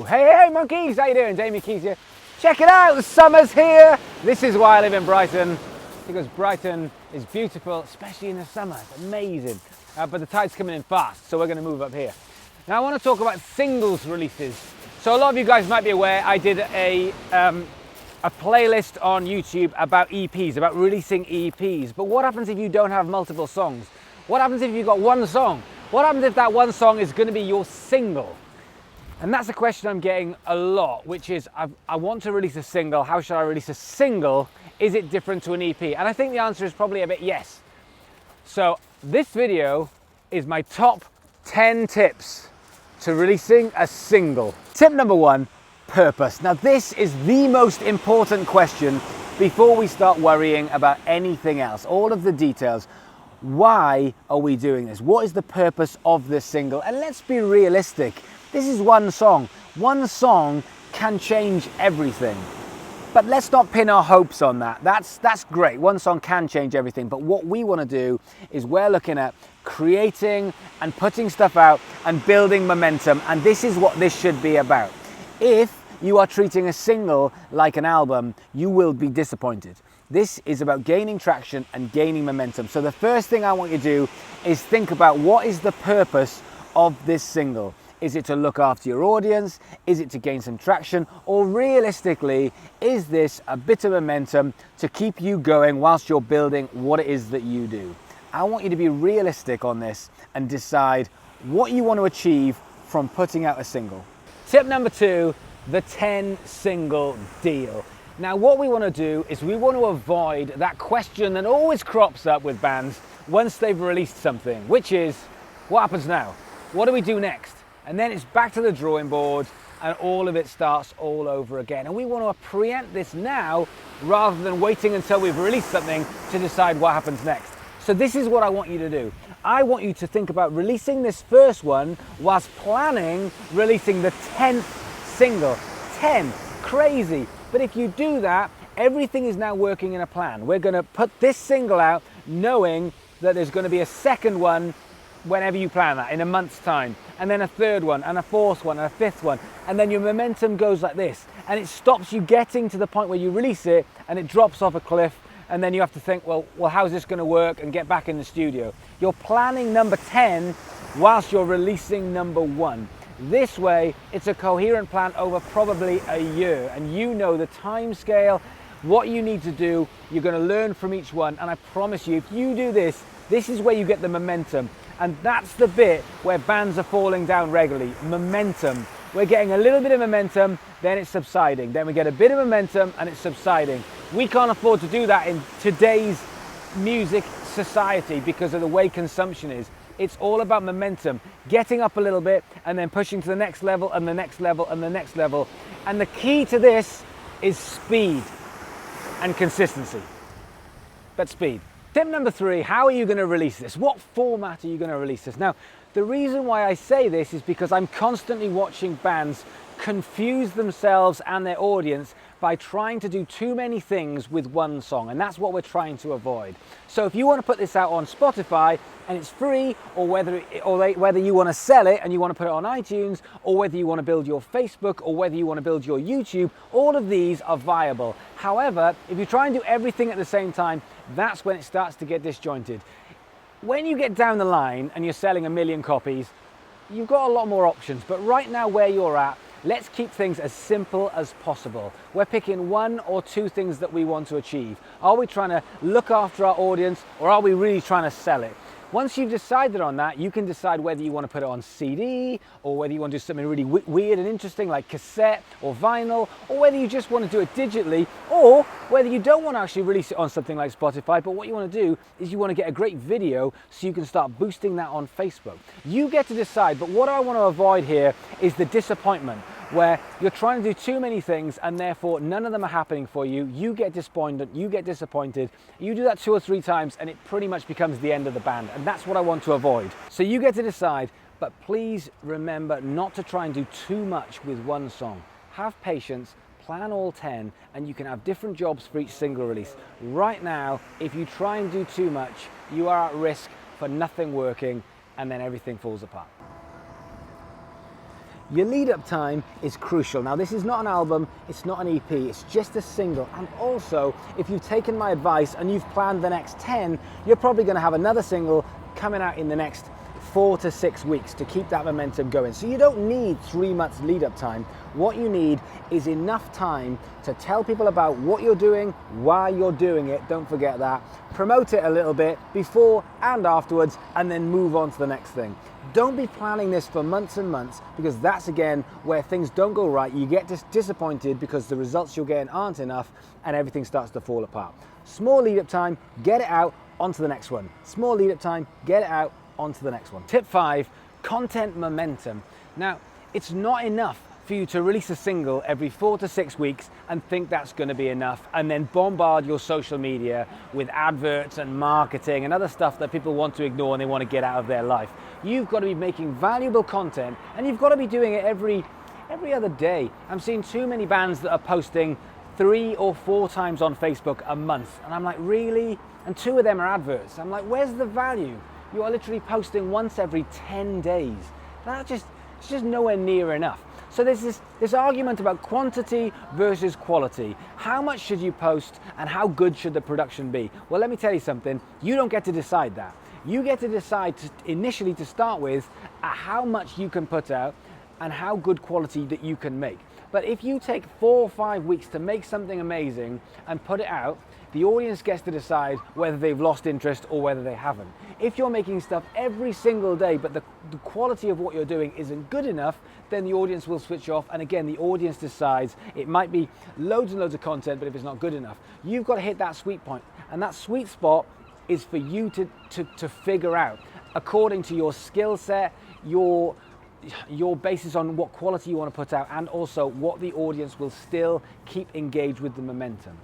Hey monkeys, how you doing? Damian Keyes here. Check it out, the summer's here. This is why I live in Brighton, because Brighton is beautiful, especially in the summer. It's amazing. But the tide's coming in fast, so we're going to move up here. Now I want to talk about singles releases. So a lot of you guys might be aware I did a playlist on YouTube about EPs, about releasing EPs. But what happens if you don't have multiple songs? What happens if you've got one song? What happens if that one song is going to be your single? And that's a question I'm getting a lot, which is, I want to release a single. How should I release a single? Is it different to an EP? And I think the answer is probably a bit yes. So this video is my top 10 tips to releasing a single. Tip number 1, purpose. Now this is the most important question before we start worrying about anything else, all of the details. Why are we doing this? What is the purpose of this single? And let's be realistic. This is one song. One song can change everything. But let's not pin our hopes on that. That's great. One song can change everything. But what we want to do is we're looking at creating and putting stuff out and building momentum. And this is what this should be about. If you are treating a single like an album, you will be disappointed. This is about gaining traction and gaining momentum. So the first thing I want you to do is think about what is the purpose of this single. Is it to look after your audience? Is it to gain some traction? Or realistically, is this a bit of momentum to keep you going whilst you're building what it is that you do? I want you to be realistic on this and decide what you want to achieve from putting out a single. Tip number 2, the 10 single deal. Now what we want to do is we want to avoid that question that always crops up with bands once they've released something, which is, what happens now? What do we do next? And then it's back to the drawing board and all of it starts all over again. And we want to preempt this now rather than waiting until we've released something to decide what happens next. So this is what I want you to do. I want you to think about releasing this first one whilst planning releasing the 10th single. 10, crazy. But if you do that, everything is now working in a plan. We're going to put this single out knowing that there's going to be a second one whenever you plan that, in a month's time, and then a third one, and a fourth one, and a fifth one, and then your momentum goes like this, and it stops you getting to the point where you release it, and it drops off a cliff, and then you have to think, well, how's this going to work, and get back in the studio. You're planning number 10 whilst you're releasing number 1. This way, it's a coherent plan over probably a year, and you know the time scale, what you need to do, you're going to learn from each one, and I promise you, if you do this, this is where you get the momentum. And that's the bit where bands are falling down regularly, momentum. We're getting a little bit of momentum, then it's subsiding. Then we get a bit of momentum and it's subsiding. We can't afford to do that in today's music society because of the way consumption is. It's all about momentum, getting up a little bit and then pushing to the next level and the next level and the next level. And the key to this is speed and consistency, but speed. Tip number 3, how are you going to release this? What format are you going to release this? Now, the reason why I say this is because I'm constantly watching bands confuse themselves and their audience by trying to do too many things with one song, and that's what we're trying to avoid. So if you want to put this out on Spotify and it's free, or whether you want to sell it and you want to put it on iTunes, or whether you want to build your Facebook, or whether you want to build your YouTube, all of these are viable. However, if you try and do everything at the same time, that's when it starts to get disjointed. When you get down the line and you're selling 1 million copies, you've got a lot more options, but right now where you're at, let's keep things as simple as possible. We're picking 1 or 2 things that we want to achieve. Are we trying to look after our audience, or are we really trying to sell it? Once you've decided on that, you can decide whether you want to put it on CD, or whether you want to do something really weird and interesting like cassette or vinyl, or whether you just want to do it digitally, or whether you don't want to actually release it on something like Spotify, but what you want to do is you want to get a great video so you can start boosting that on Facebook. You get to decide, but what I want to avoid here is the disappointment, where you're trying to do too many things and therefore none of them are happening for you. You get disappointed, you get disappointed. You do that 2 or 3 times and it pretty much becomes the end of the band, and that's what I want to avoid. So you get to decide, but please remember not to try and do too much with one song. Have patience, plan all 10, and you can have different jobs for each single release. Right now, if you try and do too much, you are at risk for nothing working and then everything falls apart. Your lead up time is crucial. Now this is not an album, it's not an EP, it's just a single. And also, if you've taken my advice and you've planned the next 10, you're probably going to have another single coming out in the next 4 to 6 weeks to keep that momentum going. So you don't need 3 months lead up time. What you need is enough time to tell people about what you're doing, why you're doing it, don't forget that, promote it a little bit before and afterwards, and then move on to the next thing. Don't be planning this for months and months, because that's again where things don't go right. You get disappointed because the results you're getting aren't enough and everything starts to fall apart. Small lead up time, get it out, onto the next one. Small lead up time, get it out, onto the next one. Tip 5, content momentum. Now, it's not enough for you to release a single every 4 to 6 weeks and think that's going to be enough, and then bombard your social media with adverts and marketing and other stuff that people want to ignore and they want to get out of their life. You've got to be making valuable content, and you've got to be doing it every other day. I'm seeing too many bands that are posting 3 or 4 times on Facebook a month, and I'm like, really? And 2 of them are adverts. I'm like, where's the value? You are literally posting once every 10 days. It's just nowhere near enough. So there's this argument about quantity versus quality. How much should you post and how good should the production be? Well, let me tell you something. You don't get to decide that. You get to decide initially to start with how much you can put out and how good quality that you can make. But if you take 4 or 5 weeks to make something amazing and put it out, the audience gets to decide whether they've lost interest or whether they haven't. If you're making stuff every single day, but the quality of what you're doing isn't good enough, then the audience will switch off. And again, the audience decides. It might be loads and loads of content, but if it's not good enough, you've got to hit that sweet point. And that sweet spot is for you to figure out, according to your skill set, your basis on what quality you want to put out, and also what the audience will still keep engaged with the momentum.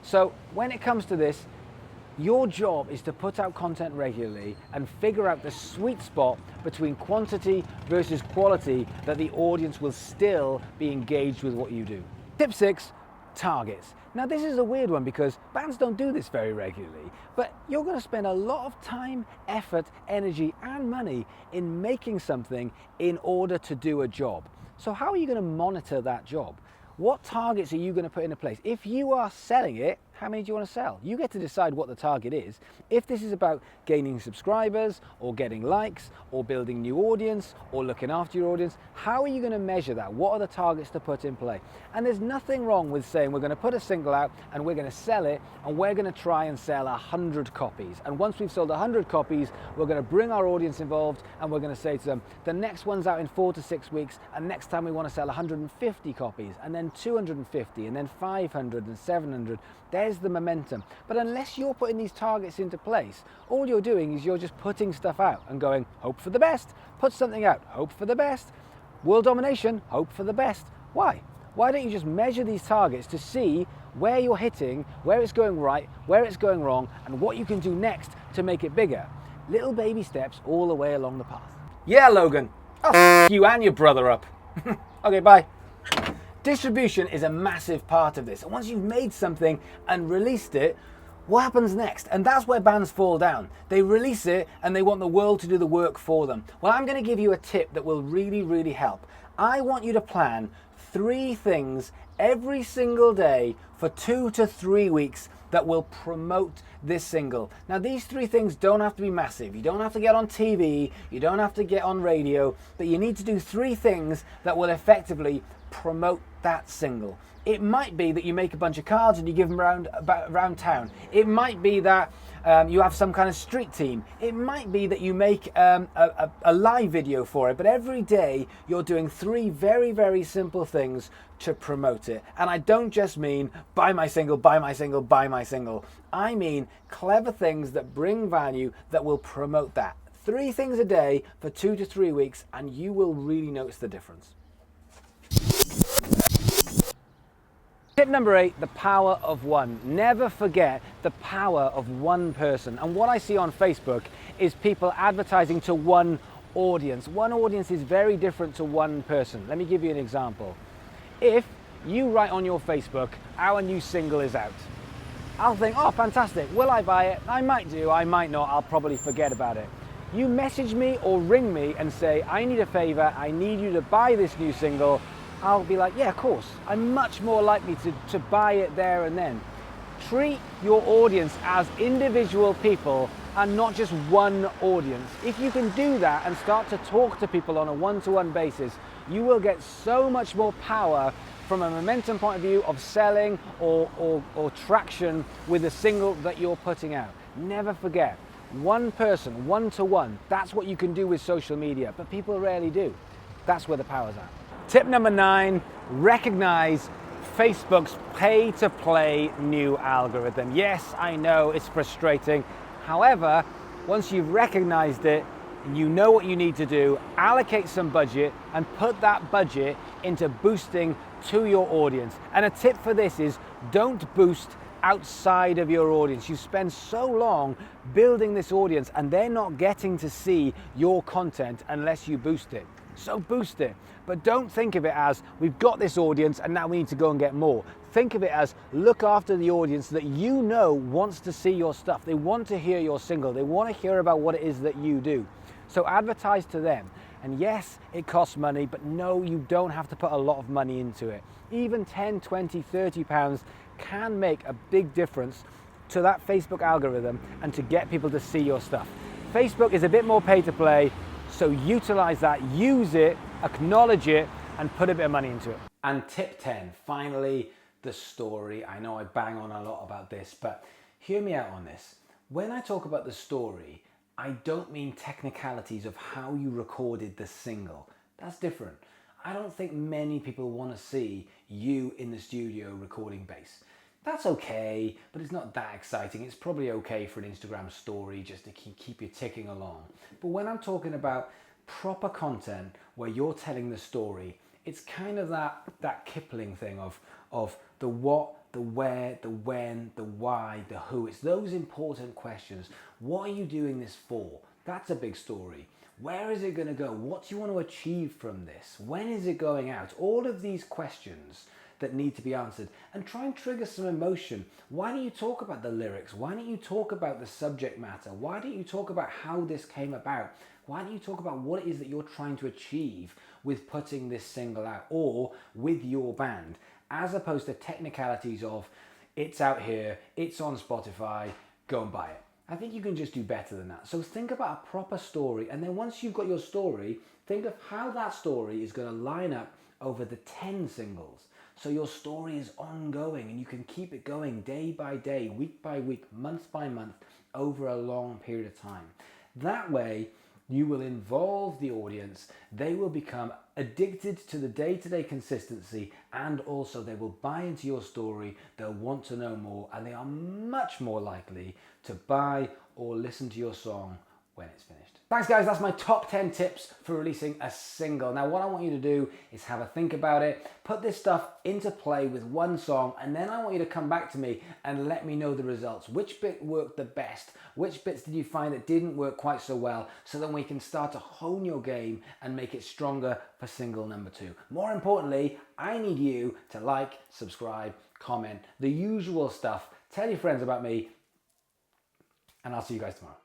So when it comes to this, your job is to put out content regularly and figure out the sweet spot between quantity versus quality that the audience will still be engaged with what you do. Tip 6, targets. Now this is a weird one because bands don't do this very regularly, but you're going to spend a lot of time, effort, energy and money in making something in order to do a job. So how are you going to monitor that job? What targets are you going to put into place? If you are selling it, how many do you want to sell? You get to decide what the target is. If this is about gaining subscribers or getting likes or building new audience or looking after your audience, how are you going to measure that? What are the targets to put in play? And there's nothing wrong with saying we're going to put a single out and we're going to sell it and we're going to try and sell 100 copies. And once we've sold 100 copies, we're going to bring our audience involved and we're going to say to them, the next one's out in 4 to 6 weeks, and next time we want to sell 150 copies, and then 250, and then 500 and 700. There's the momentum. But unless you're putting these targets into place, all you're doing is you're just putting stuff out and going, hope for the best, put something out, hope for the best, world domination, hope for the best. Why? Why don't you just measure these targets to see where you're hitting, where it's going right, where it's going wrong, and what you can do next to make it bigger? Little baby steps all the way along the path. Yeah, Logan, I'll f you and your brother up. Okay, bye. Distribution is a massive part of this. And once you've made something and released it, what happens next? And that's where bands fall down. They release it and they want the world to do the work for them. Well, I'm going to give you a tip that will really, really help. I want you to plan 3 things every single day for 2 to 3 weeks that will promote this single. Now, these 3 things don't have to be massive. You don't have to get on TV, you don't have to get on radio, but you need to do 3 things that will effectively promote that single. It might be that you make a bunch of cards and you give them around town. It might be that you have some kind of street team. It might be that you make a live video for it. But every day you're doing 3 very, very simple things to promote it. And I don't just mean buy my single, buy my single, buy my single. I mean clever things that bring value that will promote that. 3 things a day for 2 to 3 weeks and you will really notice the difference. Tip number 8, the power of one. Never forget the power of one person. And what I see on Facebook is people advertising to one audience. One audience is very different to one person. Let me give you an example. If you write on your Facebook, our new single is out, I'll think, oh, fantastic. Will I buy it? I might do, I might not. I'll probably forget about it. You message me or ring me and say, I need a favor, I need you to buy this new single. I'll be like, yeah, of course. I'm much more likely to buy it there and then. Treat your audience as individual people and not just one audience. If you can do that and start to talk to people on a one-to-one basis, you will get so much more power from a momentum point of view of selling or traction with the single that you're putting out. Never forget, one person, one-to-one, that's what you can do with social media, but people rarely do. That's where the power's at. Tip number 9, recognize Facebook's pay-to-play new algorithm. Yes, I know it's frustrating. However, once you've recognized it, you know what you need to do, allocate some budget and put that budget into boosting to your audience. And a tip for this is don't boost outside of your audience. You spend so long building this audience and they're not getting to see your content unless you boost it. So boost it, but don't think of it as we've got this audience and now we need to go and get more. Think of it as look after the audience that you know wants to see your stuff. They want to hear your single. They want to hear about what it is that you do. So advertise to them. And yes, it costs money, but no, you don't have to put a lot of money into it. Even 10, 20, 30 pounds can make a big difference to that Facebook algorithm and to get people to see your stuff. Facebook is a bit more pay to play, so utilize that, use it, acknowledge it, and put a bit of money into it. And tip 10, finally, the story. I know I bang on a lot about this, but hear me out on this. When I talk about the story, I don't mean technicalities of how you recorded the single. That's different. I don't think many people want to see you in the studio recording bass. That's okay, but it's not that exciting. It's probably okay for an Instagram story just to keep you ticking along. But when I'm talking about proper content where you're telling the story, it's kind of that Kipling thing of the what, the where, the when, the why, the who. It's those important questions. What are you doing this for? That's a big story. Where is it going to go? What do you want to achieve from this? When is it going out? All of these questions that need to be answered, and try and trigger some emotion. Why don't you talk about the lyrics? Why don't you talk about the subject matter? Why don't you talk about how this came about? Why don't you talk about what it is that you're trying to achieve with putting this single out or with your band, as opposed to technicalities of it's out here, it's on Spotify, go and buy it. I think you can just do better than that. So think about a proper story, and then once you've got your story, think of how that story is going to line up over the 10 singles. So your story is ongoing and you can keep it going day by day, week by week, month by month, over a long period of time. That way, you will involve the audience, they will become addicted to the day-to-day consistency, and also they will buy into your story, they'll want to know more, and they are much more likely to buy or listen to your song when it's finished. Thanks guys, that's my top 10 tips for releasing a single. Now what I want you to do is have a think about it, put this stuff into play with one song, and then I want you to come back to me and let me know the results. Which bit worked the best? Which bits did you find that didn't work quite so well? So then we can start to hone your game and make it stronger for single number 2. More importantly, I need you to like, subscribe, comment, the usual stuff. Tell your friends about me, and I'll see you guys tomorrow.